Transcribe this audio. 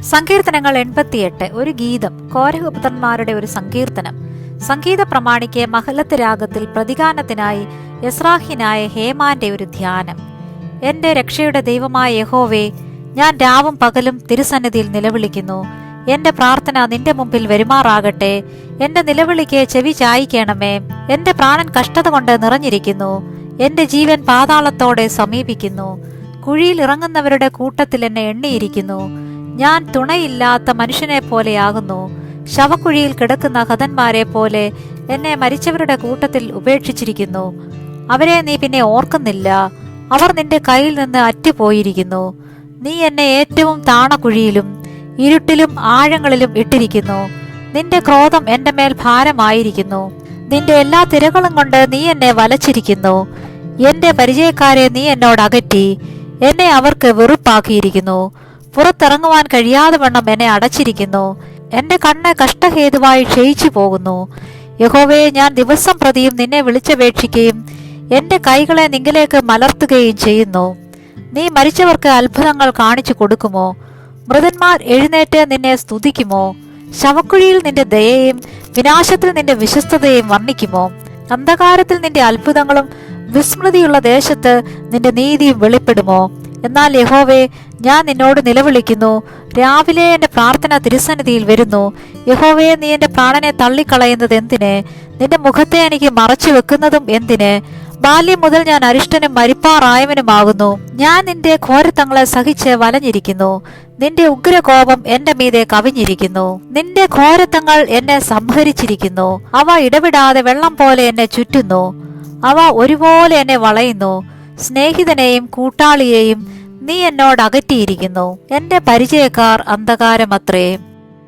സങ്കീർത്തനങ്ങൾ 88 ഒരു ഗീതം, കോരഹപുത്രന്മാരുടെ ഒരു സങ്കീർത്തനം. സംഗീത പ്രമാണിക്ക് മഹലത്ത് രാഗത്തിൽ പ്രതിഗാനത്തിനായി യസ്രാഹ്യനായ ഹേമാന്റെ ഒരു ധ്യാനം. എന്റെ രക്ഷയുടെ ദൈവമായ യഹോവേ, ഞാൻ രാവും പകലും തിരുസന്നിധിയിൽ നിലവിളിക്കുന്നു. എന്റെ പ്രാർത്ഥന നിന്റെ മുമ്പിൽ വരുമാറാകട്ടെ. എന്റെ നിലവിളിക്ക് ചെവി ചായിക്കണമേ. എന്റെ പ്രാണൻ കഷ്ടത കൊണ്ട് നിറഞ്ഞിരിക്കുന്നു. എന്റെ ജീവൻ പാതാളത്തോടെ സമീപിക്കുന്നു. കുഴിയിൽ ഇറങ്ങുന്നവരുടെ കൂട്ടത്തിൽ എന്നെ എണ്ണിയിരിക്കുന്നു. ഞാൻ തുണയില്ലാത്ത മനുഷ്യനെ പോലെയാകുന്നു. ശവക്കുഴിയിൽ കിടക്കുന്ന ഹതന്മാരെ പോലെ എന്നെ മരിച്ചവരുടെ കൂട്ടത്തിൽ ഉപേക്ഷിച്ചിരിക്കുന്നു. അവരെ നീ പിന്നെ ഓർക്കുന്നില്ല. അവർ നിന്റെ കയ്യിൽ നിന്ന് അറ്റുപോയിരിക്കുന്നു. നീ എന്നെ ഏറ്റവും താണ കുഴിയിലും ഇരുട്ടിലും ആഴങ്ങളിലും ഇട്ടിരിക്കുന്നു. നിന്റെ ക്രോധം എന്റെ മേൽ ഭാരമായിരിക്കുന്നു. നിന്റെ എല്ലാ തിരകളും കൊണ്ട് നീ എന്നെ വലച്ചിരിക്കുന്നു. എന്റെ പരിചയക്കാരെ നീ എന്നോട് അകറ്റി. എന്നെ അവർക്ക് വെറുപ്പാക്കിയിരിക്കുന്നു. പുറത്തിറങ്ങുവാൻ കഴിയാതെ വണ്ണം എന്നെ അടച്ചിരിക്കുന്നു. എന്റെ കണ്ണ് കഷ്ടഹേതുവായി ക്ഷയിച്ചു പോകുന്നു. യഹോവേ, ഞാൻ ദിവസം പ്രതിയും നിന്നെ വിളിച്ചപേക്ഷിക്കുകയും എന്റെ കൈകളെ നിങ്കിലേക്ക് മലർത്തുകയും ചെയ്യുന്നു. നീ മരിച്ചവർക്ക് അത്ഭുതങ്ങൾ കാണിച്ചു കൊടുക്കുമോ? മൃതന്മാർ എഴുന്നേറ്റ് നിന്നെ സ്തുതിക്കുമോ? ശവക്കുഴിയിൽ നിന്റെ ദയയും വിനാശത്തിൽ നിന്റെ വിശ്വസ്തതയും വർണ്ണിക്കുമോ? അന്ധകാരത്തിൽ നിന്റെ അത്ഭുതങ്ങളും വിസ്മൃതിയുള്ള ദേശത്ത് നിന്റെ നീതിയും വെളിപ്പെടുമോ? എന്നാൽ യഹോവേ, ഞാൻ നിന്നോട് നിലവിളിക്കുന്നു. രാവിലെ എന്റെ പ്രാർത്ഥന തിരുസന്നിധിയിൽ വരുന്നു. യഹോവേ, നീ എന്റെ പ്രാണനെ തള്ളിക്കളയുന്നത് എന്തിന്? നിന്റെ മുഖത്തെ എനിക്ക് മറച്ചു വെക്കുന്നതും എന്തിന്? ബാല്യം മുതൽ ഞാൻ അരിഷ്ടനും മരിപ്പാറായവനുമാകുന്നു. ഞാൻ നിന്റെ ഘോരത്തങ്ങളെ സഹിച്ച് വലഞ്ഞിരിക്കുന്നു. നിന്റെ ഉഗ്രകോപം എന്റെ മീതെ കവിഞ്ഞിരിക്കുന്നു. നിന്റെ ഘോരത്തങ്ങൾ എന്നെ സംഹരിച്ചിരിക്കുന്നു. അവ ഇടവിടാതെ വെള്ളം പോലെ എന്നെ ചുറ്റുന്നു. അവ ഒരുപോലെ എന്നെ വളയുന്നു. സ്നേഹിതനെയും കൂട്ടാളിയെയും നീ എന്നോട് അകറ്റിയിരിക്കുന്നു. എന്റെ പരിചയക്കാർ അന്ധകാരമത്രേ.